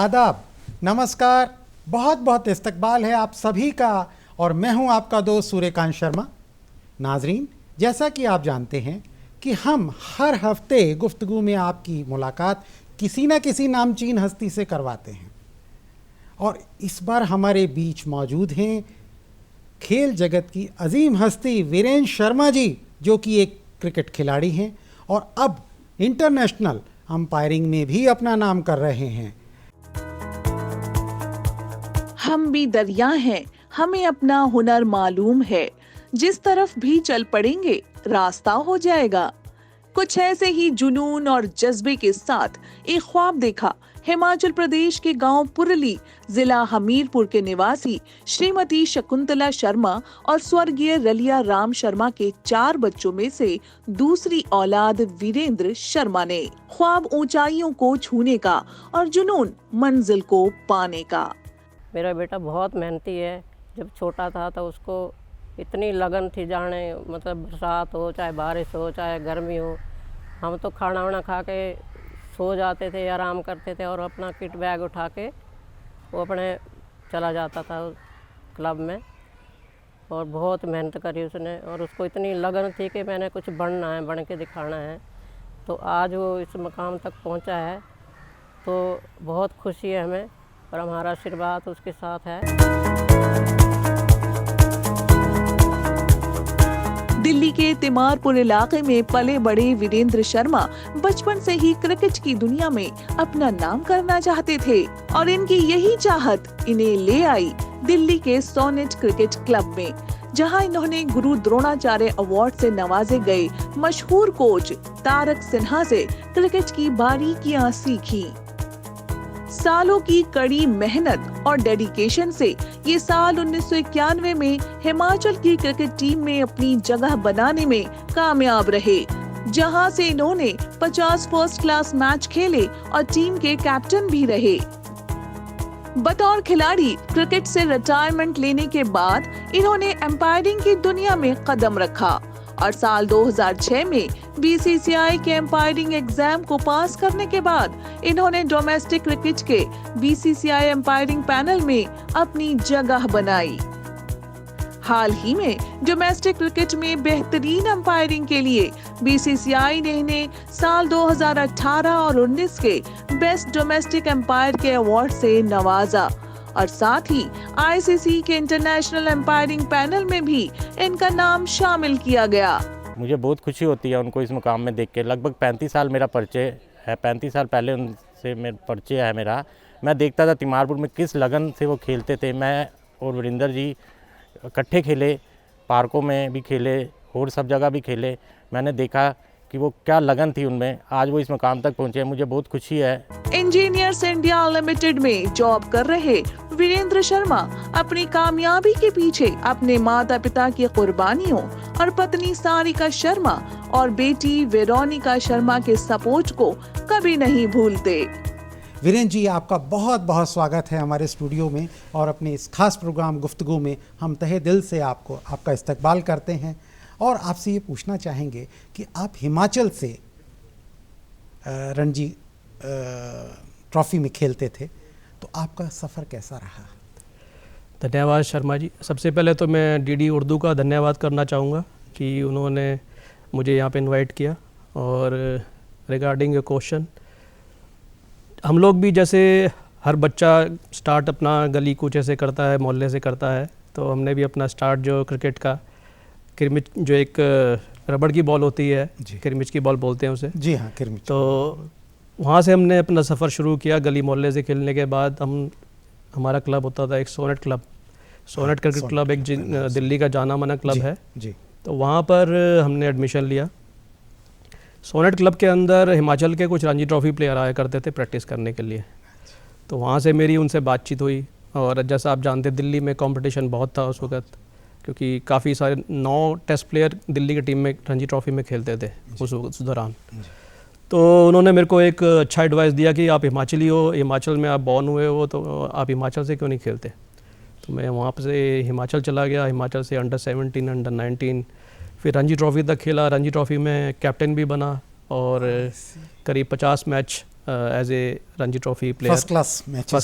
आदाब, नमस्कार, बहुत बहुत इस्तकबाल है आप सभी का और मैं हूं आपका दोस्त सूर्यकांत शर्मा। नाजरीन, जैसा कि आप जानते हैं कि हम हर हफ्ते गुफ्तगू में आपकी मुलाकात किसी न किसी नामचीन हस्ती से करवाते हैं और इस बार हमारे बीच मौजूद हैं खेल जगत की अजीम हस्ती वीरेंद्र शर्मा जी, जो कि एक क्रिकेट खिलाड़ी हैं और अब इंटरनेशनल अंपायरिंग में भी अपना नाम कर रहे हैं। हम भी दरिया हैं, हमें अपना हुनर मालूम है, जिस तरफ भी चल पड़ेंगे रास्ता हो जाएगा। कुछ ऐसे ही जुनून और जज्बे के साथ एक ख्वाब देखा हिमाचल प्रदेश के गांव पुरली, जिला हमीरपुर के निवासी श्रीमती शकुंतला शर्मा और स्वर्गीय रलिया राम शर्मा के 4 बच्चों में से दूसरी औलाद वीरेंद्र शर्मा ने। ख्वाब ऊंचाइयों को छूने का और जुनून मंजिल को पाने का। मेरा बेटा बहुत मेहनती है। जब छोटा था तो उसको इतनी लगन थी, जाने मतलब बरसात हो चाहे बारिश हो चाहे गर्मी हो, हम तो खाना वाना खा के सो जाते थे, आराम करते थे और अपना किट बैग उठा के वो अपने चला जाता था क्लब में। और बहुत मेहनत करी उसने और उसको इतनी लगन थी कि मैंने कुछ बनना है, बन के दिखाना है। तो आज वो इस मकाम तक पहुंचा है, तो बहुत खुशी है हमें और हमारा आशीर्वाद उसके साथ है। दिल्ली के तिमारपुर इलाके में पले बड़े वीरेंद्र शर्मा बचपन से ही क्रिकेट की दुनिया में अपना नाम करना चाहते थे और इनकी यही चाहत इन्हें ले आई दिल्ली के सोनेट क्रिकेट क्लब में, जहां इन्होंने गुरु द्रोणाचार्य अवार्ड से नवाजे गए मशहूर कोच तारक सिन्हा से क्रिकेट की बारीकियां सीखी। सालों की कड़ी मेहनत और डेडिकेशन से ये साल 1991 में हिमाचल की क्रिकेट टीम में अपनी जगह बनाने में कामयाब रहे, जहां से इन्होंने 50 फर्स्ट क्लास मैच खेले और टीम के कैप्टन भी रहे। बतौर खिलाड़ी क्रिकेट से रिटायरमेंट लेने के बाद इन्होंने एम्पायरिंग की दुनिया में कदम रखा और साल 2006 में बीसीसीआई के एम्पायरिंग एग्जाम को पास करने के बाद इन्होंने डोमेस्टिक क्रिकेट के बीसीसीआई एम्पायरिंग पैनल में अपनी जगह बनाई। हाल ही में डोमेस्टिक क्रिकेट में बेहतरीन एम्पायरिंग के लिए बीसीसीआई ने इन्हें साल 2018 और 19 के बेस्ट डोमेस्टिक एम्पायर के अवार्ड से नवाजा और साथ ही आईसीसी के इंटरनेशनल एम्पायरिंग पैनल में भी इनका नाम शामिल किया गया। मुझे बहुत खुशी होती है उनको इस मुकाम में देख के। लगभग 35 साल मेरा परिचय है, 35 साल पहले उनसे मेरा परिचय है मेरा। मैं देखता था तिमारपुर में किस लगन से वो खेलते थे। मैं और वीरेंद्र जी इकट्ठे खेले, पार्कों में भी खेले और सब जगह भी खेले। मैंने देखा कि वो क्या लगन थी उनमें, आज वो इस मुकाम तक पहुंचे। मुझे बहुत खुशी है। इंजीनियर्स इंडिया लिमिटेड में जॉब कर रहे वीरेंद्र शर्मा अपनी कामयाबी के पीछे अपने माता पिता की कुर्बानियों और पत्नी सारिका शर्मा और बेटी वेरोनिका शर्मा के सपोर्ट को कभी नहीं भूलते। वीरेंद्र जी, आपका बहुत बहुत स्वागत है हमारे स्टूडियो में और अपने इस खास प्रोग्राम गुफ्तगू में हम तहे दिल से आपका इस्तकबाल करते हैं और आपसे ये पूछना चाहेंगे कि आप हिमाचल से रणजी ट्रॉफी में खेलते थे, तो आपका सफ़र कैसा रहा? धन्यवाद शर्मा जी। सबसे पहले तो मैं डीडी उर्दू का धन्यवाद करना चाहूँगा कि उन्होंने मुझे यहाँ पे इनवाइट किया। और रिगार्डिंग योर क्वेश्चन, हम लोग भी जैसे हर बच्चा स्टार्ट अपना गली कूचे से करता है, मोहल्ले से करता है, तो हमने भी अपना स्टार्ट जो क्रिकेट का किरमिच, जो एक रबड़ की बॉल होती है, किरमिच की बॉल बोलते हैं उसे। जी हाँ, किरमिच। तो वहाँ से हमने अपना सफ़र शुरू किया गली मोहल्ले से खेलने के बाद। हमारा क्लब होता था एक Sonnet club, Sonnet cricket club, एक दिल्ली का जाना माना क्लब है जी। तो वहाँ पर हमने एडमिशन लिया। सोनेट क्लब के अंदर हिमाचल के कुछ रणजी ट्रॉफी प्लेयर आया करते थे प्रैक्टिस करने के लिए, तो वहाँ से मेरी उनसे बातचीत हुई। और जैसा आप जानते दिल्ली में कंपटीशन बहुत था उस वक्त, क्योंकि काफ़ी सारे 9 टेस्ट प्लेयर दिल्ली की टीम में रणजी ट्रॉफी में खेलते थे उस दौरान। तो उन्होंने मेरे को एक अच्छा एडवाइस दिया कि आप हिमाचली हो, हिमाचल में आप बॉर्न हुए हो, तो आप हिमाचल से क्यों नहीं खेलते। तो मैं वहाँ से हिमाचल चला गया। हिमाचल से अंडर 17, अंडर 19, फिर रणजी ट्रॉफी तक खेला। रणजी ट्रॉफी में कैप्टन भी बना और करीब 50 match as a Ranji trophy player first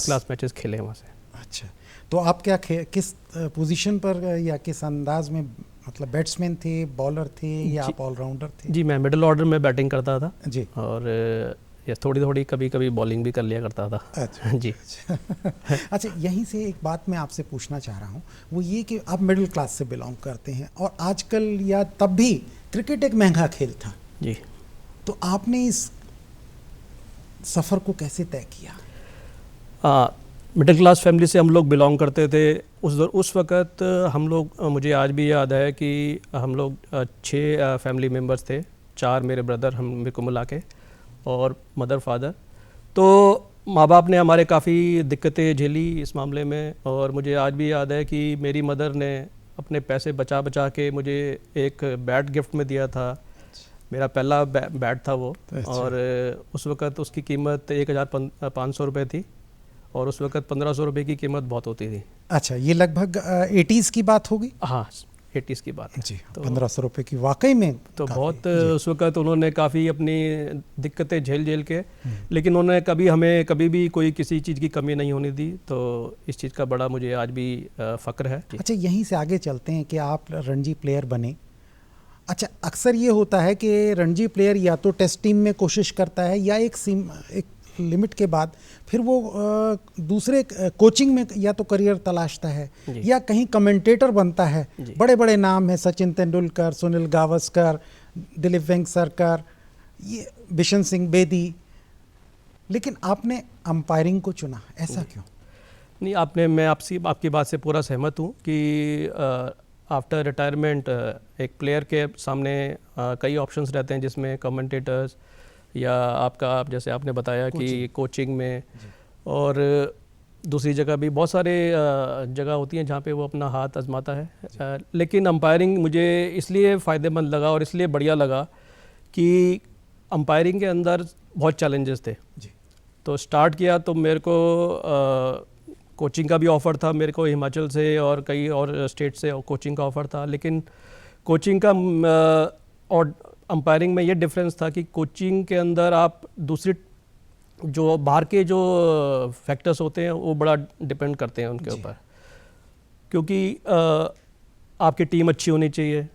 class matches खेले हैं वहाँ से। अच्छा, तो आप क्या किस पोजीशन पर या किस अंदाज में, मतलब बैट्समैन थे, बॉलर थे या आप ऑलराउंडर थे? जी, मैं मिडिल ऑर्डर में बैटिंग करता था जी, और ये थोड़ी थोड़ी कभी कभी बॉलिंग भी कर लिया करता था। अच्छा जी। अच्छा, यहीं से एक बात मैं आपसे पूछना चाह रहा हूँ, वो ये कि आप मिडिल क्लास से बिलोंग करते हैं और आजकल या तब भी क्रिकेट एक महंगा खेल था, जी। तो आपने इस सफ़र को कैसे तय किया? मिडिल क्लास फैमिली से हम लोग बिलोंग करते थे। उस वक़्त हम लोग, मुझे आज भी याद है कि हम लोग 6 फैमिली मेम्बर्स थे, 4 मेरे ब्रदर, हम मेरे को मिला के, और मदर फादर। तो माँ बाप ने हमारे काफ़ी दिक्कतें झेली इस मामले में, और मुझे आज भी याद है कि मेरी मदर ने अपने पैसे बचा बचा के मुझे एक बैट गिफ्ट में दिया था। मेरा पहला बैट था वो। अच्छा। और उस वक़्त उसकी कीमत 1500 रुपये थी, और उस वक़्त 1500 रुपये की कीमत बहुत होती थी। अच्छा, ये लगभग 80s की बात होगी? हाँ, 80s की बात है जी। तो 1500 रुपये की वाकई में तो काफ़ी, बहुत जी। उस वक़्त उन्होंने काफ़ी अपनी दिक्कतें झेल के, लेकिन उन्होंने हमें कभी भी कोई किसी चीज़ की कमी नहीं होने दी। तो इस चीज़ का बड़ा मुझे आज भी फ़क्र है। जी। अच्छा, यहीं से आगे चलते हैं कि आप रणजी प्लेयर बने। अच्छा, अक्सर ये होता है कि रणजी प्लेयर या तो टेस्ट टीम में कोशिश करता है या एक लिमिट के बाद फिर वो दूसरे कोचिंग में या तो करियर तलाशता है या कहीं कमेंटेटर बनता है। बड़े बड़े नाम हैं, सचिन तेंदुलकर, सुनील गावस्कर, दिलीप वेंगसरकर, ये बिशन सिंह बेदी, लेकिन आपने अंपायरिंग को चुना, ऐसा क्यों? नहीं, मैं आपकी बात से पूरा सहमत हूँ कि आफ्टर रिटायरमेंट एक प्लेयर के सामने कई ऑप्शंस रहते हैं, जिसमें कमेंटेटर्स या आप जैसे आपने बताया कि कोचिंग में, और दूसरी जगह भी बहुत सारे जगह होती हैं जहाँ पे वो अपना हाथ आजमाता है। लेकिन अंपायरिंग मुझे इसलिए फ़ायदेमंद लगा और इसलिए बढ़िया लगा कि अंपायरिंग के अंदर बहुत चैलेंजेस थे। जी। तो स्टार्ट किया तो मेरे को कोचिंग का भी ऑफ़र था, मेरे को हिमाचल से और कई और स्टेट से कोचिंग का ऑफ़र था। लेकिन कोचिंग का और अंपायरिंग में ये डिफरेंस था कि कोचिंग के अंदर आप दूसरी जो बाहर के जो फैक्टर्स होते हैं वो बड़ा डिपेंड करते हैं उनके ऊपर, क्योंकि आपकी टीम अच्छी होनी चाहिए,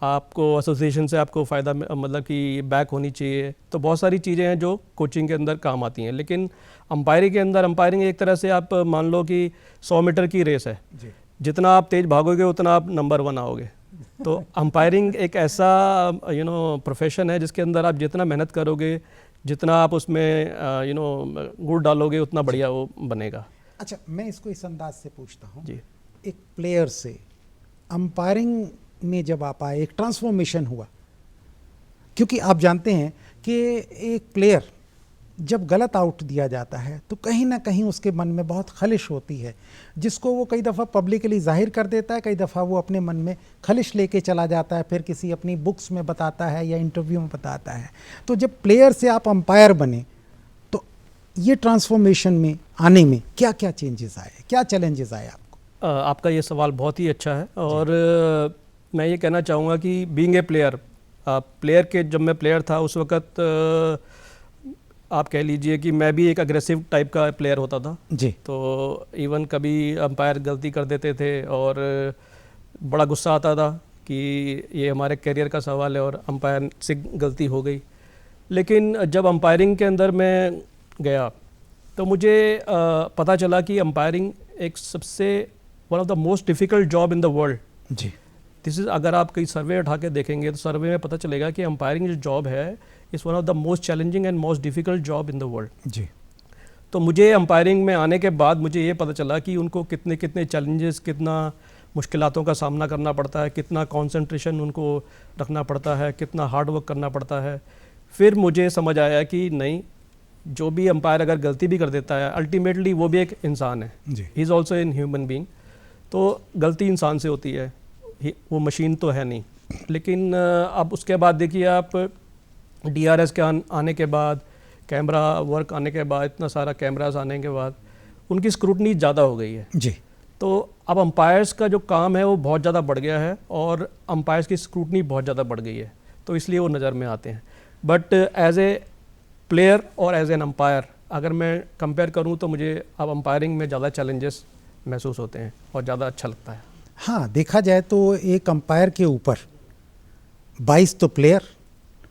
आपको एसोसिएशन से आपको फ़ायदा मतलब कि बैक होनी चाहिए। तो बहुत सारी चीज़ें हैं जो कोचिंग के अंदर काम आती हैं। लेकिन अंपायरिंग के अंदर, अंपायरिंग एक तरह से आप मान लो कि 100 मीटर की रेस है, जितना आप तेज़ भागोगे उतना आप नंबर 1 आओगे। तो अंपायरिंग एक ऐसा प्रोफेशन है जिसके अंदर आप जितना मेहनत करोगे, जितना आप उसमें गुड़ डालोगे, उतना बढ़िया वो बनेगा। अच्छा, मैं इसको इस अंदाज से पूछता हूँ, जी। एक प्लेयर से अंपायरिंग में जब आप आए, एक ट्रांसफॉर्मेशन हुआ, क्योंकि आप जानते हैं कि एक प्लेयर जब गलत आउट दिया जाता है तो कहीं ना कहीं उसके मन में बहुत खलिश होती है, जिसको वो कई दफ़ा पब्लिकली जाहिर कर देता है, कई दफ़ा वो अपने मन में खलिश लेके चला जाता है, फिर किसी अपनी बुक्स में बताता है या इंटरव्यू में बताता है। तो जब प्लेयर से आप अंपायर बने तो ये ट्रांसफॉर्मेशन में आने में क्या क्या चेंजेस आए, क्या चैलेंजेस आए आपको? आपका ये सवाल बहुत ही अच्छा है, और मैं ये कहना चाहूँगा कि बीइंग ए प्लेयर जब मैं प्लेयर था उस वक़्त आप कह लीजिए कि मैं भी एक अग्रेसिव टाइप का प्लेयर होता था जी। तो इवन कभी अंपायर गलती कर देते थे और बड़ा गुस्सा आता था कि ये हमारे करियर का सवाल है और अंपायर से गलती हो गई। लेकिन जब अंपायरिंग के अंदर मैं गया तो मुझे पता चला कि अंपायरिंग एक सबसे one of the most difficult job in the world. जी। अगर आप कई सर्वे उठा के देखेंगे तो सर्वे में पता चलेगा कि अंपायरिंग जो जॉब है is one of the most challenging and most difficult job in the world. जी। तो मुझे अंपायरिंग में आने के बाद मुझे ये पता चला कि उनको कितने कितने चैलेंजेस, कितना मुश्किलातों का सामना करना पड़ता है, कितना कंसंट्रेशन उनको रखना पड़ता है, कितना हार्ड वर्क करना पड़ता है। फिर मुझे समझ आया कि नहीं, जो भी अंपायर अगर गलती भी कर देता है, अल्टीमेटली वो भी एक इंसान है, he is also an human being. तो गलती इंसान से होती है, वो मशीन तो है नहीं। लेकिन अब उसके बाद देखिए आप DRS के आने के बाद, कैमरा वर्क आने के बाद, इतना सारा कैमरास आने के बाद उनकी स्क्रूटनी ज़्यादा हो गई है। जी। तो अब अंपायर्स का जो काम है वो बहुत ज़्यादा बढ़ गया है और अंपायर्स की स्क्रूटनी बहुत ज़्यादा बढ़ गई है, तो इसलिए वो नज़र में आते हैं। बट एज ए प्लेयर और एज एन अंपायर अगर मैं कंपेयर करूं तो मुझे अब अंपायरिंग में ज़्यादा चैलेंजेस महसूस होते हैं और ज़्यादा अच्छा लगता है। हाँ, देखा जाए तो एक अंपायर के ऊपर 22 तो प्लेयर,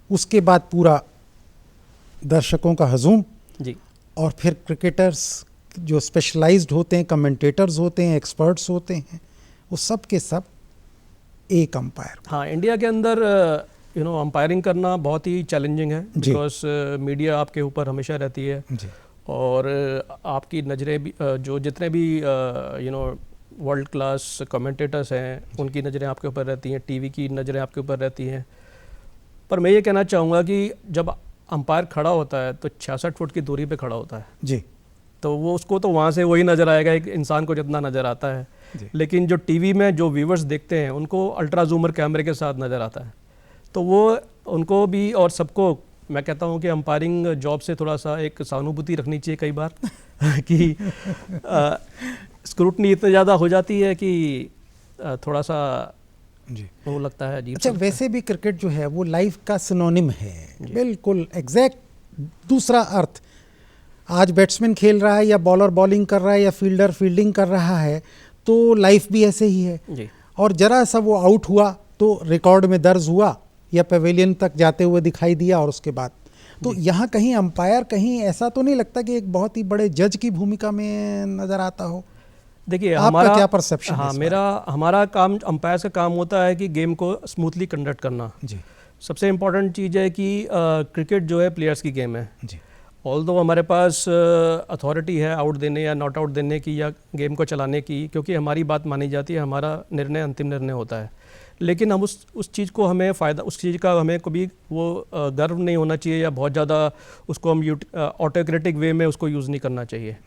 उसके बाद पूरा दर्शकों का हजूम, जी, और फिर क्रिकेटर्स जो स्पेशलाइज्ड होते हैं, कमेंटेटर्स होते हैं, एक्सपर्ट्स होते हैं, वो सब के सब एक अंपायर। हाँ, इंडिया के अंदर अंपायरिंग करना बहुत ही चैलेंजिंग है, जी। बिकॉज मीडिया आपके ऊपर हमेशा रहती है जी, और आपकी नज़रें भी जो जितने भी वर्ल्ड क्लास कमेंटेटर्स हैं उनकी नज़रें आपके ऊपर रहती हैं, टीवी की नज़रें आपके ऊपर रहती हैं। पर मैं ये कहना चाहूँगा कि जब अंपायर खड़ा होता है तो 66 फुट की दूरी पे खड़ा होता है, जी, तो वो उसको तो वहाँ से वही नज़र आएगा एक इंसान को जितना नज़र आता है, लेकिन जो टीवी में जो व्यूवर्स देखते हैं उनको अल्ट्रा जूमर कैमरे के साथ नज़र आता है, तो वो उनको भी और सबको मैं कहता हूँ कि अंपायरिंग जॉब से थोड़ा सा एक सहानुभूति रखनी चाहिए कई बार कि स्क्रूटनी इतनी ज़्यादा हो जाती है कि थोड़ा सा जी। वो लगता है अजीब। अच्छा, वैसे भी क्रिकेट जो है वो लाइफ का सिनोनिम है, बिल्कुल एग्जैक्ट दूसरा अर्थ। आज बैट्समैन खेल रहा है या बॉलर बॉलिंग कर रहा है या फील्डर फील्डिंग कर रहा है, तो लाइफ भी ऐसे ही है जी। और जरा सा वो आउट हुआ तो रिकॉर्ड में दर्ज हुआ या पवेलियन तक जाते हुए दिखाई दिया, और उसके बाद तो यहाँ कहीं अंपायर कहीं ऐसा तो नहीं लगता कि एक बहुत ही बड़े जज की भूमिका में नजर आता हो? देखिए, आपका हमारा क्या परसेप्शन है हाँ, इस बारे हमारा काम अंपायर का काम होता है कि गेम को स्मूथली कंडक्ट करना। जी, सबसे इम्पोर्टेंट चीज़ है कि क्रिकेट जो है प्लेयर्स की गेम है। जी, ऑल्दो हमारे पास अथॉरिटी है आउट देने या नॉट आउट देने की या गेम को चलाने की, क्योंकि हमारी बात मानी जाती है, हमारा निर्णय अंतिम निर्णय होता है, लेकिन हम उस चीज़ को हमें फ़ायदा, उस चीज़ का हमें कभी वो गर्व नहीं होना चाहिए या बहुत ज़्यादा उसको हम ऑटोक्रेटिक वे में उसको यूज़ नहीं करना चाहिए,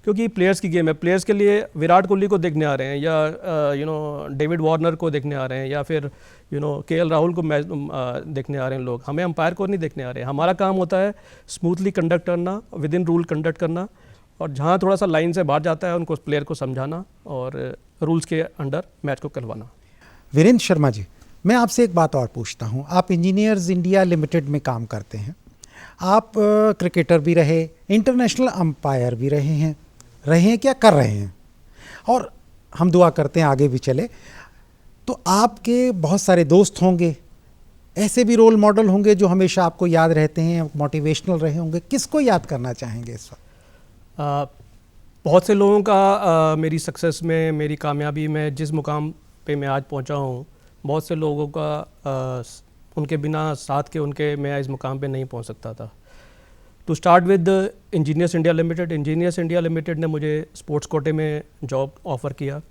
क्योंकि प्लेयर्स की गेम है। प्लेयर्स के लिए विराट कोहली को देखने आ रहे हैं या डेविड वार्नर को देखने आ रहे हैं या फिर केएल राहुल को मैच देखने आ रहे हैं लोग, हमें अंपायर को नहीं देखने आ रहे हैं। हमारा काम होता है स्मूथली कंडक्ट करना, विद इन रूल कंडक्ट करना, और जहाँ थोड़ा सा लाइन से बाहर जाता है उनको प्लेयर को समझाना और रूल्स के अंडर मैच को करवाना। वीरेंद्र शर्मा जी, मैं आपसे एक बात और पूछता हूँ। आप इंजीनियर्स इंडिया लिमिटेड में काम करते हैं, आप क्रिकेटर भी रहे, इंटरनेशनल अंपायर भी रहे हैं क्या कर रहे हैं, और हम दुआ करते हैं आगे भी चले। तो आपके बहुत सारे दोस्त होंगे, ऐसे भी रोल मॉडल होंगे जो हमेशा आपको याद रहते हैं, मोटिवेशनल रहे होंगे, किसको याद करना चाहेंगे इस वक्त? बहुत से लोगों का मेरी सक्सेस में, मेरी कामयाबी में, जिस मुकाम पे मैं आज पहुंचा हूं, बहुत से लोगों का उनके बिना साथ के उनके मैं इस मुकाम पे नहीं पहुंच सकता था। To start with Engineers India Limited. Engineers India Limited ने मुझे स्पोर्ट्स कोटे में जॉब ऑफ़र किया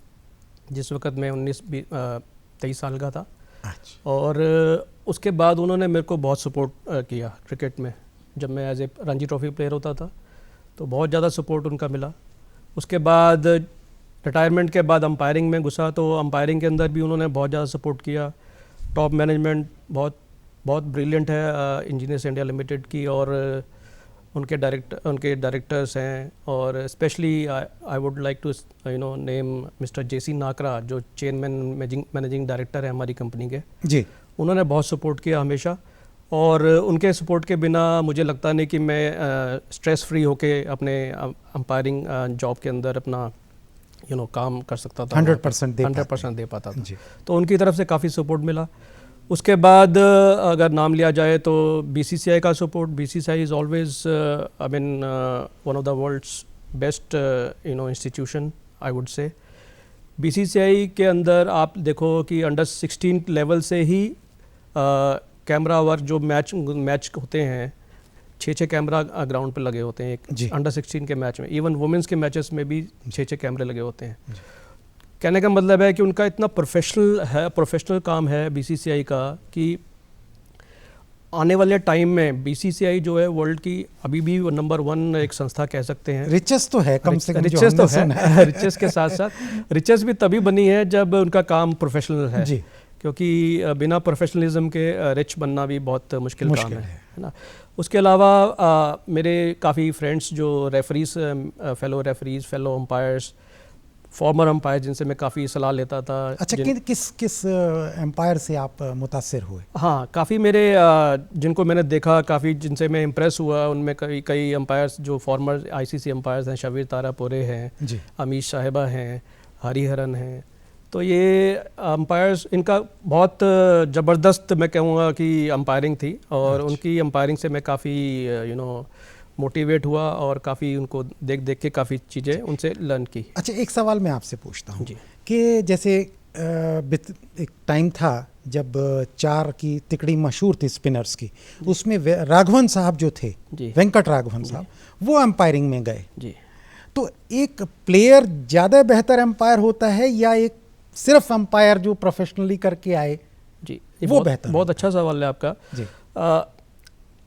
जिस वक्त मैं 23 साल का था, और उसके बाद उन्होंने मेरे को बहुत सपोर्ट किया क्रिकेट में। जब मैं as a Ranji trophy player होता था तो बहुत ज़्यादा सपोर्ट उनका मिला। उसके बाद रिटायरमेंट के बाद अंपायरिंग में घुसा तो अंपायरिंग के अंदर भी उन्होंने बहुत ज़्यादा सपोर्ट किया। टॉप मैनेजमेंट बहुत ब्रिलियंट है इंजीनियर्स इंडिया लिमिटेड की, और उनके डायरेक्टर्स हैं, और specially I would like to name mister J C Nakra, जो चेयरमैन मैनेजिंग डायरेक्टर है हमारी कंपनी के जी। उन्होंने बहुत सपोर्ट किया हमेशा, और उनके सपोर्ट के बिना मुझे लगता नहीं कि मैं स्ट्रेस फ्री होके अपने अंपायरिंग जॉब के अंदर अपना काम कर सकता था। 100% दे पाता था। तो उनकी तरफ से काफ़ी सपोर्ट मिला। उसके बाद अगर नाम लिया जाए तो बीसीसीआई का support. BCCI is always I mean one of the world's best institution I would say. BCCI के अंदर आप देखो कि अंडर 16 लेवल से ही कैमरा वर्क जो मैच होते हैं, 6 कैमरा ग्राउंड पे लगे होते हैं एक अंडर 16 के मैच में। इवन वुमेंस के मैचेस में भी 6 कैमरे लगे होते हैं। कहने का मतलब है कि उनका इतना प्रोफेशनल काम है बीसीसीआई का कि आने वाले टाइम में बीसीसीआई जो है वर्ल्ड की अभी भी नंबर 1 एक संस्था कह सकते हैं। रिचेस्ट तो है, कम से कम रिचेस्ट तो है। रिचेस्ट के साथ साथ रिचेस्ट भी तभी बनी है जब उनका काम प्रोफेशनल है जी। क्योंकि बिना प्रोफेशनलिज्म के रिच बनना भी बहुत मुश्किल काम है ना। उसके अलावा मेरे काफ़ी फ्रेंड्स जो referees, fellow umpires, farmer umpire जिनसे मैं काफ़ी सलाह लेता था। अच्छा, किस एम्पायर से आप मुतासिर हुए? हाँ, काफ़ी मेरे जिनको मैंने देखा, काफ़ी जिनसे मैं इम्प्रेस हुआ, उनमें कई अंपायर्स जो फॉर्मर आईसीसी अंपायर्स हैं, शबीर तारापुरे हैं जी, अमीश साहिबा हैं, हरिहरन हैं। तो ये अंपायर्स, इनका बहुत ज़बरदस्त मैं कहूँगा कि अंपायरिंग थी, और उनकी अंपायरिंग से मैं काफ़ी मोटिवेट हुआ और काफ़ी उनको देख देख के काफ़ी चीज़ें उनसे लर्न की। अच्छा, एक सवाल मैं आपसे पूछता हूँ कि जैसे एक टाइम था जब 4 की तिकड़ी मशहूर थी स्पिनर्स की, उसमें राघवन साहब जो थे, वेंकट राघवन साहब, वो अंपायरिंग में गए जी। तो एक प्लेयर ज़्यादा बेहतर अंपायर होता है या एक सिर्फ अंपायर जो प्रोफेशनली करके आए जी, वो बेहतर? बहुत अच्छा सवाल है आपका जी।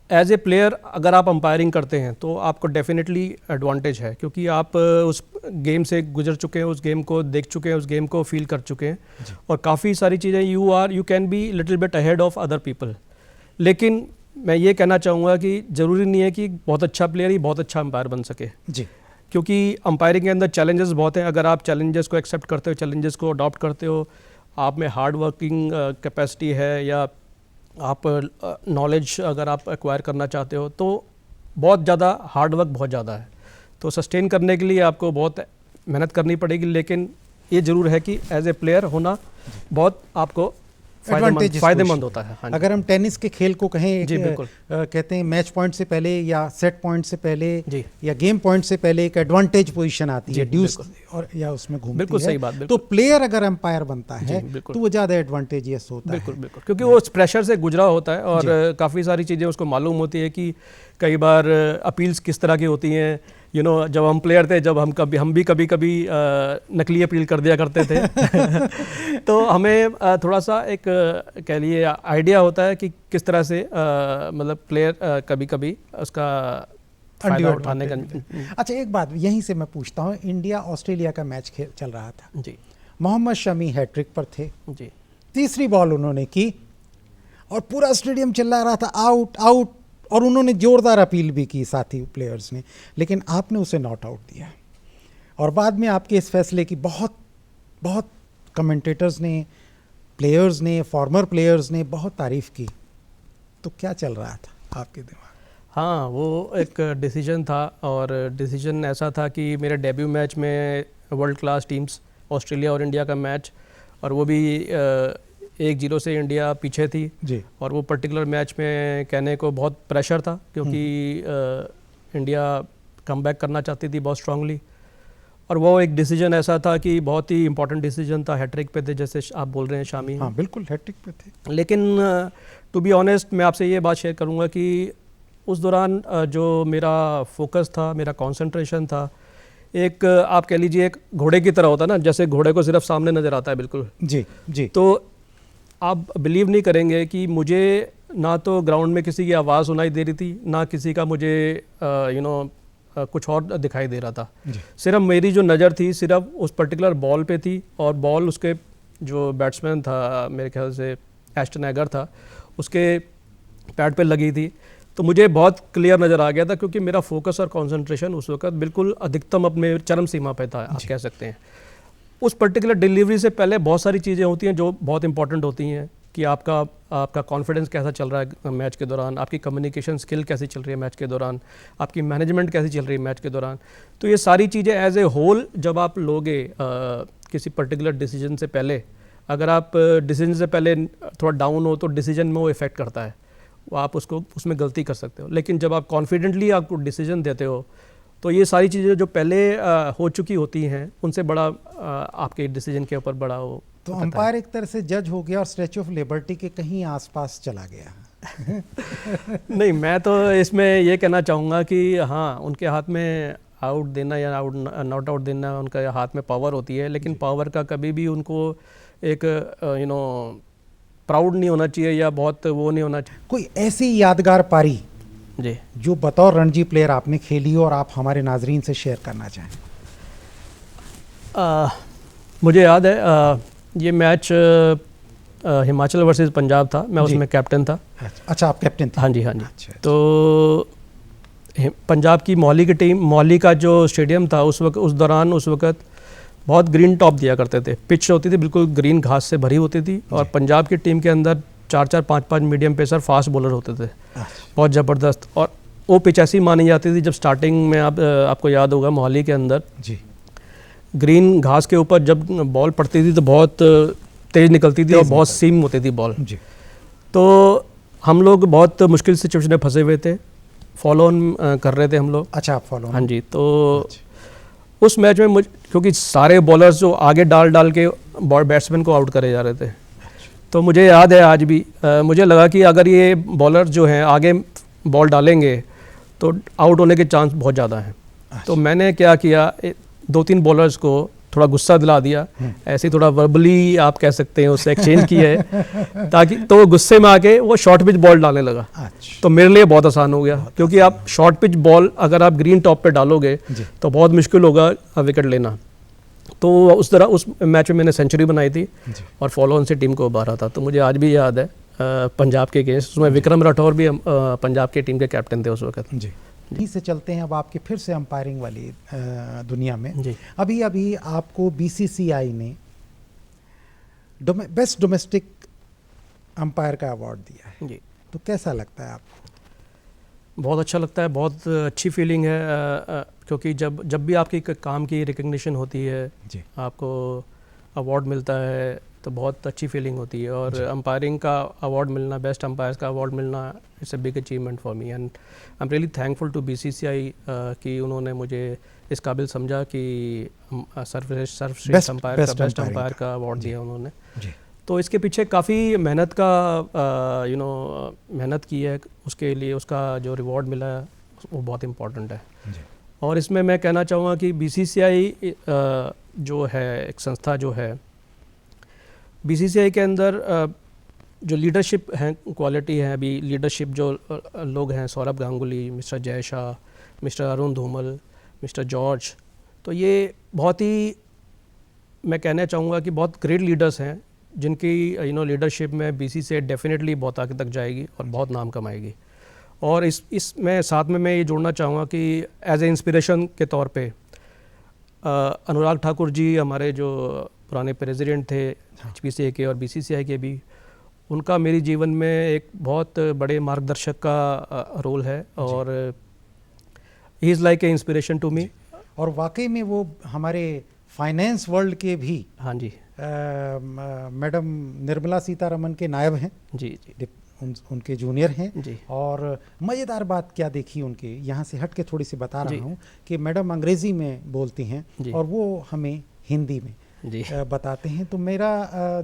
एज ए प्लेयर अगर आप अंपायरिंग करते हैं तो आपको डेफिनेटली एडवांटेज है, क्योंकि आप उस गेम से गुजर चुके हैं, उस गेम को देख चुके हैं, उस गेम को फील कर चुके हैं, और काफ़ी सारी चीज़ें you can be little bit ahead of other people. लेकिन मैं ये कहना चाहूँगा कि ज़रूरी नहीं है कि बहुत अच्छा प्लेयर ही बहुत अच्छा अंपायर बन सके जी, क्योंकि अंपायरिंग के अंदर चैलेंजेस बहुत हैं। अगर आप चैलेंजेस को एक्सेप्ट करते हो, चैलेंजेस को अडॉप्ट करते हो, आप में हार्ड वर्किंग कैपेसिटी है, या आप नॉलेज अगर आप एक्वायर करना चाहते हो, तो बहुत ज़्यादा हार्ड वर्क बहुत ज़्यादा है, तो सस्टेन करने के लिए आपको बहुत मेहनत करनी पड़ेगी। लेकिन ये ज़रूर है कि एज ए प्लेयर होना बहुत आपको फ़ायदेमंद होता है। अगर हम टेनिस के खेल को कहें, जी बिल्कुल, कहते हैं मैच पॉइंट से पहले या सेट पॉइंट से पहले या गेम पॉइंट से पहले एक एडवांटेज पोजीशन आती है, ड्यूस और या उसमें घूमती है। बिल्कुल सही बात। तो प्लेयर अगर अंपायर बनता है तो वो ज़्यादा एडवांटेजियस होता है। बिल्कुल बिल्कुल, क्योंकि वो उस प्रेशर से गुजरा होता है और काफ़ी सारी चीज़ें उसको मालूम होती है कि कई बार अपील्स किस तरह की होती हैं। जब हम प्लेयर थे, जब हम भी कभी नकली अपील कर दिया करते थे तो हमें थोड़ा सा एक कह लिए आइडिया होता है कि किस तरह से मतलब प्लेयर कभी उसका फायदा उठाने का। अच्छा, एक बात यहीं से मैं पूछता हूँ, इंडिया ऑस्ट्रेलिया का मैच चल रहा था जी, मोहम्मद शमी हैट्रिक पर थे जी, तीसरी बॉल उन्होंने की और पूरा स्टेडियम चिल्ला रहा था आउट आउट, और उन्होंने जोरदार अपील भी की साथी प्लेयर्स ने, लेकिन आपने उसे नॉट आउट दिया। और बाद में आपके इस फैसले की बहुत कमेंटेटर्स ने, प्लेयर्स ने, फॉर्मर प्लेयर्स ने बहुत तारीफ़ की। तो क्या चल रहा था आपके दिमाग? हाँ, वो एक डिसीजन था, और डिसीजन ऐसा था कि मेरे डेब्यू मैच में वर्ल्ड क्लास टीम्स ऑस्ट्रेलिया और इंडिया का मैच, और वो भी 1-0 से इंडिया पीछे थी जी, और वो पर्टिकुलर मैच में कहने को बहुत प्रेशर था, क्योंकि इंडिया कमबैक करना चाहती थी बहुत स्ट्रांगली, और वो एक डिसीजन ऐसा था कि बहुत ही इंपॉर्टेंट डिसीजन था। हैट्रिक पे थे, जैसे आप बोल रहे हैं शामी। हाँ बिल्कुल, हैट्रिक पे थे। लेकिन टू बी ऑनेस्ट मैं आपसे ये बात शेयर करूँगा कि उस दौरान जो मेरा फोकस था, मेरा कॉन्सेंट्रेशन था, एक आप कह लीजिए एक घोड़े की तरह होता है ना, जैसे घोड़े को सिर्फ सामने नज़र आता है बिल्कुल जी जी, तो आप बिलीव नहीं करेंगे कि मुझे ना तो ग्राउंड में किसी की आवाज़ सुनाई दे रही थी, ना किसी का मुझे कुछ और दिखाई दे रहा था। सिर्फ मेरी जो नज़र थी सिर्फ उस पर्टिकुलर बॉल पे थी, और बॉल उसके जो बैट्समैन था, मेरे ख्याल से एस्टन एगर था, उसके पैड पे लगी थी। तो मुझे बहुत क्लियर नज़र आ गया था, क्योंकि मेरा फोकस और कंसंट्रेशन उस वक्त बिल्कुल अधिकतम अपने चरम सीमा पे था, आप कह सकते हैं। उस पर्टिकुलर डिलीवरी से पहले बहुत सारी चीज़ें होती हैं जो बहुत इंपॉर्टेंट होती हैं, कि आपका कॉन्फिडेंस कैसा चल रहा है मैच के दौरान, आपकी कम्युनिकेशन स्किल कैसी चल रही है मैच के दौरान, आपकी मैनेजमेंट कैसी चल रही है मैच के दौरान। तो ये सारी चीज़ें एज ए होल जब आप लोगे किसी पर्टिकुलर डिसीजन से पहले, अगर आप डिसीजन से पहले थोड़ा डाउन हो तो डिसीजन में वो इफ़ेक्ट करता है, आप उसमें गलती कर सकते हो। लेकिन जब आप कॉन्फिडेंटली आपको डिसीजन देते हो, तो ये सारी चीज़ें जो पहले हो चुकी होती हैं, उनसे बड़ा आपके डिसीजन के ऊपर बड़ा वो। तो अंपायर एक तरह से जज हो गया और स्टैच्यू ऑफ लिबर्टी के कहीं आसपास चला गया। नहीं, मैं तो इसमें ये कहना चाहूँगा कि हाँ, उनके हाथ में आउट देना या नॉट आउट देना उनका हाथ में पावर होती है, लेकिन पावर का कभी भी उनको एक प्राउड नहीं होना चाहिए, या बहुत वो नहीं होना चाहिए। कोई ऐसी यादगार पारी जी जो बतौर रणजी प्लेयर आपने खेली और आप हमारे नाजरीन से शेयर करना चाहें? मुझे याद है ये मैच हिमाचल वर्सेस पंजाब था, मैं उसमें कैप्टन था। अच्छा, आप कैप्टन थे? हाँ जी, हाँ जी। अच्छा। तो पंजाब की मौली की टीम, मौली का जो स्टेडियम था उस वक्त बहुत ग्रीन टॉप दिया करते थे। पिच होती थी बिल्कुल ग्रीन घास से भरी होती थी, और पंजाब की टीम के अंदर 4-4, 5-5 मीडियम पेसर फास्ट बॉलर होते थे, बहुत ज़बरदस्त। और वो पिच ऐसी मानी जाती थी, जब स्टार्टिंग में आपको याद होगा मोहाली के अंदर जी, ग्रीन घास के ऊपर जब बॉल पड़ती थी तो बहुत तेज़ निकलती थी और बहुत सीम होती थी बॉल। जी, तो हम लोग बहुत मुश्किल सिचुएशन में फंसे हुए थे, फॉलो ऑन कर रहे थे हम लोग। अच्छा, आप फॉलो। हाँ जी, तो उस मैच में क्योंकि सारे बॉलर्स जो आगे डाल के बैट्समैन को आउट करे जा रहे थे, तो मुझे याद है आज भी, मुझे लगा कि अगर ये बॉलर जो हैं आगे बॉल डालेंगे तो आउट होने के चांस बहुत ज़्यादा हैं। तो मैंने क्या किया, 2-3 बॉलर्स को थोड़ा गुस्सा दिला दिया, ऐसे थोड़ा वर्बली आप कह सकते हैं उससे एक्सचेंज किया है, ताकि तो वो गुस्से में आके वो शॉर्ट पिच बॉल डालने लगा। अच्छा, तो मेरे लिए बहुत आसान हो गया, क्योंकि आप शॉर्ट पिच बॉल अगर आप ग्रीन टॉप पे डालोगे तो बहुत मुश्किल होगा विकेट लेना। तो उस तरह उस मैच में मैंने सेंचुरी बनाई थी और फॉलो ऑन से टीम को उबारा था। तो मुझे आज भी याद है पंजाब के अगेंस्ट, उसमें विक्रम राठौर भी पंजाब के टीम के कैप्टन थे उस वक्त। जी, यहीं से चलते हैं अब आपके फिर से अंपायरिंग वाली दुनिया में। जी। अभी अभी आपको बीसीसीआई ने बेस्ट डोमेस्टिक अंपायर का अवार्ड दिया है, जी, तो कैसा लगता है आपको? बहुत अच्छा लगता है, बहुत अच्छी फीलिंग है, क्योंकि जब भी आपकी काम की रिकग्निशन होती है, जी, आपको अवार्ड मिलता है, तो बहुत अच्छी फीलिंग होती है। और अंपायरिंग का अवार्ड मिलना, बेस्ट अंपायर्स का अवार्ड मिलना, it's a big achievement for me, and I am really thankful to BCCI कि उन्होंने मुझे इस काबिल समझा कि सर्वश्रेष्ठ अंपायर का, बेस्ट अंपायर का अवार्ड दिया उन्होंने। जी, तो इसके पीछे काफ़ी मेहनत का मेहनत की है, उसके लिए उसका जो रिवॉर्ड मिला है वो बहुत इम्पोर्टेंट है। जी, और इसमें मैं कहना चाहूँगा कि बीसीसीआई जो है एक संस्था जो है, बीसीसीआई के अंदर जो लीडरशिप हैं, क्वालिटी है, अभी लीडरशिप जो लोग हैं, Saurabh Ganguly, mister Jay Shah, mister Arun Dhumal, mister George, तो ये बहुत ही, मैं कहना चाहूँगा कि बहुत ग्रेट लीडर्स हैं, जिनकी लीडरशिप में बीसीसीआई डेफिनेटली बहुत आगे तक जाएगी और बहुत नाम कमाएगी। और इसमें साथ में मैं ये जोड़ना चाहूँगा कि एज ए इंस्पिरेशन के तौर पे अनुराग ठाकुर जी, हमारे जो पुराने प्रेसिडेंट थे एचपीसीए के और बीसीसीआई के भी, उनका मेरे जीवन में एक बहुत बड़े मार्गदर्शक का रोल है, और he is like a inspiration to me. और वाकई में वो हमारे फाइनेंस वर्ल्ड के भी, हाँ जी, मैडम निर्मला सीतारमन के नायब हैं। जी जी, उनके जूनियर हैं जी। और मज़ेदार बात क्या देखी उनके, यहाँ से हट के थोड़ी सी बता रहा हूँ कि मैडम अंग्रेज़ी में बोलती हैं और वो हमें हिंदी में जी बताते हैं। तो मेरा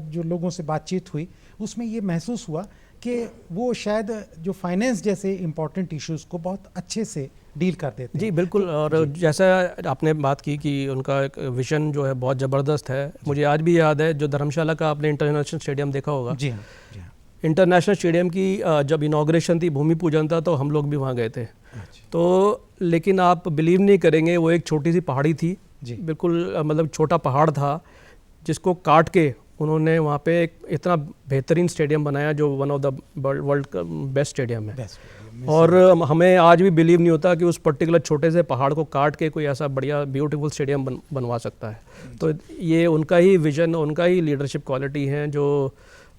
जो लोगों से बातचीत हुई उसमें ये महसूस हुआ कि वो शायद जो फाइनेंस जैसे इम्पोर्टेंट इश्यूज़ को बहुत अच्छे से डील कर देते हैं। जी बिल्कुल। और जैसा आपने बात की कि उनका एक विजन जो है बहुत ज़बरदस्त है, मुझे आज भी याद है जो धर्मशाला का आपने इंटरनेशनल स्टेडियम देखा होगा। जी हाँ, जी हाँ। इंटरनेशनल स्टेडियम की जब इनॉग्रेशन थी, भूमि पूजन था, तो हम लोग भी वहाँ गए थे। तो लेकिन आप बिलीव नहीं करेंगे, वो एक छोटी सी पहाड़ी थी, बिल्कुल मतलब छोटा पहाड़ था, जिसको काट के उन्होंने वहाँ पे एक इतना बेहतरीन स्टेडियम बनाया जो वन ऑफ द वर्ल्ड का बेस्ट स्टेडियम है। और हमें आज भी बिलीव नहीं होता कि उस पर्टिकुलर छोटे से पहाड़ को काट के कोई ऐसा बढ़िया ब्यूटीफुल स्टेडियम बनवा सकता है। तो ये उनका ही विजन, उनका ही लीडरशिप क्वालिटी हैं जो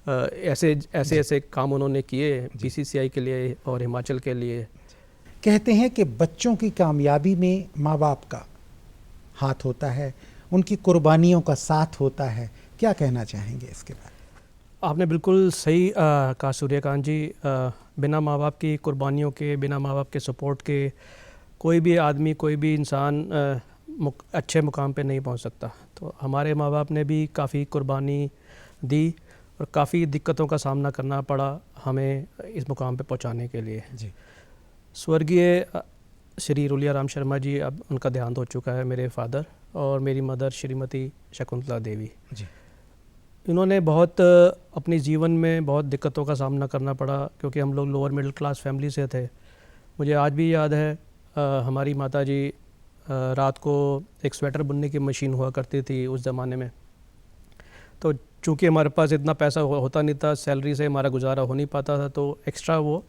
ऐसे काम उन्होंने किए बीसीसीआई के लिए और हिमाचल के लिए। कहते हैं कि बच्चों की कामयाबी में माँ बाप का हाथ होता है, उनकी कुर्बानियों का साथ होता है। क्या कहना चाहेंगे इसके बारे में? आपने बिल्कुल सही कहा सूर्यकांत जी। बिना माँ बाप की कुर्बानियों के, बिना माँ बाप के सपोर्ट के कोई भी आदमी, कोई भी इंसान अच्छे मुकाम पे नहीं पहुंच सकता। तो हमारे माँ बाप ने भी काफ़ी कुर्बानी दी और काफ़ी दिक्कतों का सामना करना पड़ा हमें इस मुकाम पे पहुंचाने के लिए। जी। स्वर्गीय श्री रुलिया राम शर्मा जी, अब उनका देहांत हो चुका है, मेरे फादर, और मेरी मदर श्रीमती शकुंतला देवी जी। इन्होंने बहुत अपने जीवन में बहुत दिक्कतों का सामना करना पड़ा, क्योंकि हम लोग लोअर मिडिल क्लास फैमिली से थे। मुझे आज भी याद है हमारी माता जी रात को एक स्वेटर बुनने की मशीन हुआ करती थी उस ज़माने में। तो चूँकि हमारे पास इतना पैसा होता नहीं था, सैलरी से हमारा गुजारा हो नहीं पाता था, तो एक्स्ट्रा वो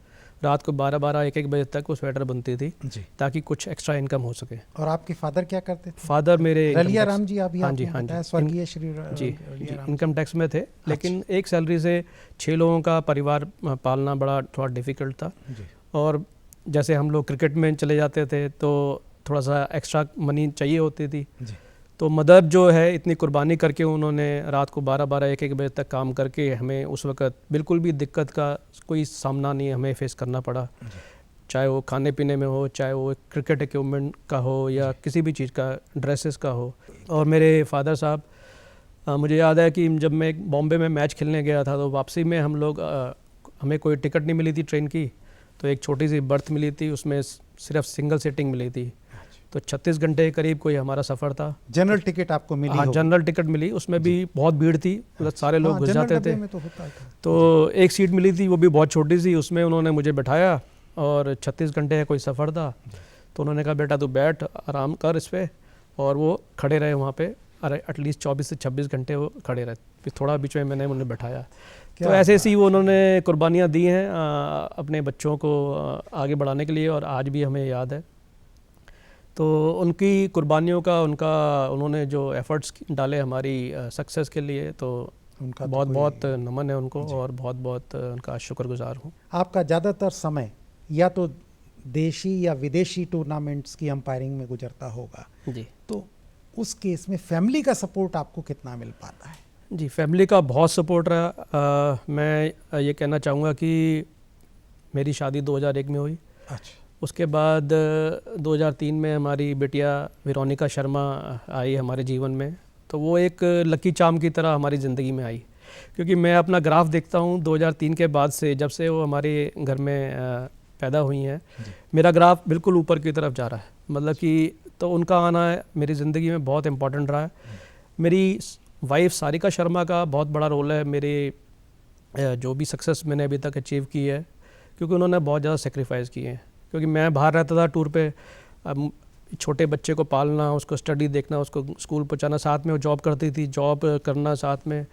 रात को 12-12 1-1 बजे तक वो स्वेटर बनती थी जी। ताकि कुछ एक्स्ट्रा इनकम हो सके। और आपके फादर क्या करते थे? फादर मेरे रलिया income tax- राम जी, अभी हाँ जी, आपने हाँ बताया जी, स्वर्गीय श्री जी रलिया राम। इनकम टैक्स में थे, लेकिन एक सैलरी से 6 लोगों का परिवार पालना बड़ा थोड़ा डिफ़िकल्ट था। जी। और जैसे हम लोग क्रिकेट में चले जाते थे तो थोड़ा सा एक्स्ट्रा मनी चाहिए होती थी, जी। तो मदर जो है इतनी कुर्बानी करके उन्होंने रात को 12-12 1-1 बजे तक काम करके हमें उस वक़्त बिल्कुल भी दिक्कत का कोई सामना नहीं हमें फेस करना पड़ा, चाहे वो खाने पीने में हो, चाहे वो क्रिकेट इक्विपमेंट का हो या किसी भी चीज़ का, ड्रेसेस का हो। और मेरे फादर साहब, मुझे याद है कि जब मैं बॉम्बे में मैच खेलने गया था तो वापसी में हम लोग हमें कोई टिकट नहीं मिली थी ट्रेन की, तो एक छोटी सी बर्थ मिली थी, उसमें सिर्फ सिंगल सीटिंग मिली थी, तो 36 घंटे के करीब कोई हमारा सफ़र था। जनरल टिकट आपको मिली? हाँ, जनरल टिकट मिली, उसमें भी बहुत भीड़ थी, मतलब सारे लोग घुस जाते थे। में तो होता था। तो एक सीट मिली थी, वो भी बहुत छोटी सी, उसमें उन्होंने मुझे बैठाया और 36 घंटे का कोई सफ़र था, तो उन्होंने कहा बेटा तू बैठ आराम कर इस पर, और वो खड़े रहे वहाँ पे, अरे एटलीस्ट 24 से 26 घंटे वो खड़े रहे, फिर थोड़ा बीच में मैंने उन्हें बैठाया। तो ऐसे ऐसी वो उन्होंने कुर्बानियाँ दी हैं अपने बच्चों को आगे बढ़ाने के लिए, और आज भी हमें याद है। तो उनकी कुर्बानियों का, उन्होंने जो एफ़र्ट्स डाले हमारी सक्सेस के लिए, तो उनका बहुत बहुत नमन है उनको, और बहुत बहुत उनका शुक्रगुजार हूँ। आपका ज़्यादातर समय या तो देशी या विदेशी टूर्नामेंट्स की अंपायरिंग में गुजरता होगा जी, तो उस केस में फैमिली का सपोर्ट आपको कितना मिल पाता है? जी, फैमिली का बहुत सपोर्ट रहा। मैं ये कहना चाहूँगा कि मेरी शादी 2001 में हुई। अच्छा। उसके बाद 2003 में हमारी बेटिया वेरोनिका शर्मा आई हमारे जीवन में, तो वो एक लकी चार्म की तरह हमारी ज़िंदगी में आई, क्योंकि मैं अपना ग्राफ देखता हूँ 2003 के बाद से, जब से वो हमारे घर में पैदा हुई हैं, मेरा ग्राफ बिल्कुल ऊपर की तरफ जा रहा है, मतलब कि तो उनका आना मेरी ज़िंदगी में बहुत इम्पोर्टेंट रहा है। मेरी वाइफ सारिका शर्मा का बहुत बड़ा रोल है मेरे जो भी सक्सेस मैंने अभी तक अचीव की है, क्योंकि उन्होंने बहुत ज़्यादा सेक्रीफाइस किए हैं। क्योंकि मैं बाहर रहता था टूर पे, छोटे बच्चे को पालना, उसको स्टडी देखना, उसको स्कूल पहुंचाना, साथ में वो जॉब करती थी, जॉब करना साथ में,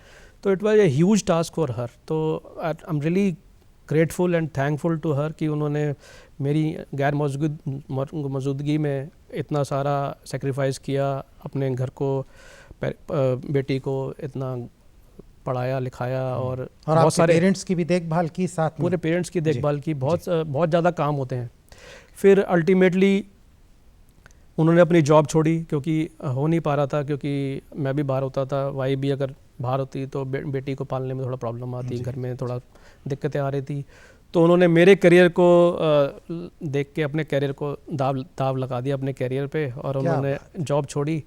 तो it was a huge task for her. तो I am really grateful and thankful to her कि उन्होंने मेरी गैर मौजूदगी में इतना सारा सेक्रीफाइस किया, अपने घर को, बेटी को इतना पढ़ाया लिखाया, और बहुत सारे पेरेंट्स की भी देखभाल की, साथ में पूरे पेरेंट्स की देखभाल की। बहुत ज़्यादा काम होते हैं। फिर अल्टीमेटली उन्होंने अपनी जॉब छोड़ी, क्योंकि हो नहीं पा रहा था, क्योंकि मैं भी बाहर होता था, वाइफ भी अगर बाहर होती तो बेटी को पालने में थोड़ा प्रॉब्लम आती, घर में थोड़ा दिक्कतें आ रही थी। तो उन्होंने मेरे करियर को देख के अपने करियर को दाव लगा दिया अपने करियर पे, और उन्होंने जॉब छोड़ी।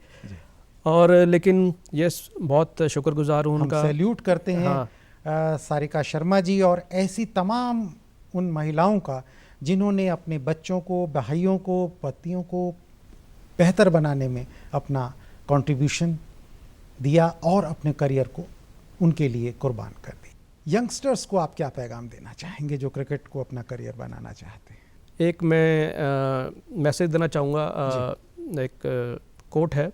और लेकिन यस, बहुत शुक्रगुजार हूँ उनका, सैल्यूट करते हैं। हाँ। सारिका शर्मा जी और ऐसी तमाम उन महिलाओं का जिन्होंने अपने बच्चों को, भाइयों को, पतियों को बेहतर बनाने में अपना कंट्रीब्यूशन दिया और अपने करियर को उनके लिए कुर्बान कर दी। यंगस्टर्स को आप क्या पैगाम देना चाहेंगे जो क्रिकेट को अपना करियर बनाना चाहते हैं? एक मैं मैसेज देना चाहूँगा। एक कोट है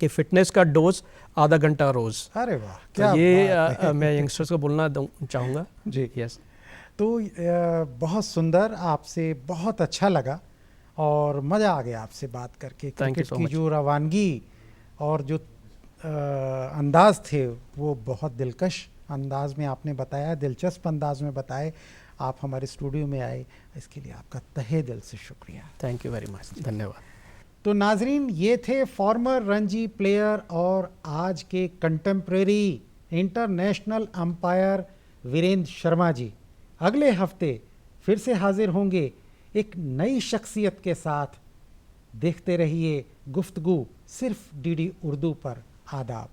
कि फिटनेस का डोज आधा घंटा रोज़। अरे वाह, क्या ये मैं यंगस्टर्स को बोलना चाहूँगा जी। यस। तो बहुत सुंदर, आपसे बहुत अच्छा लगा और मज़ा आ गया आपसे बात करके। क्रिकेट की जो रवानगी और जो अंदाज थे वो बहुत दिलकश अंदाज में आपने बताया, दिलचस्प अंदाज में बताए। आप हमारे स्टूडियो में आए, इसके लिए आपका तहे दिल से शुक्रिया। थैंक यू वेरी मच, धन्यवाद। तो नाजरीन, ये थे फॉर्मर रणजी प्लेयर और आज के contemporary international umpire Virendra Sharma ji. अगले हफ्ते फिर से हाजिर होंगे एक नई शख्सियत के साथ। देखते रहिए गुफ्तगू सिर्फ डीडी उर्दू पर। आदाब।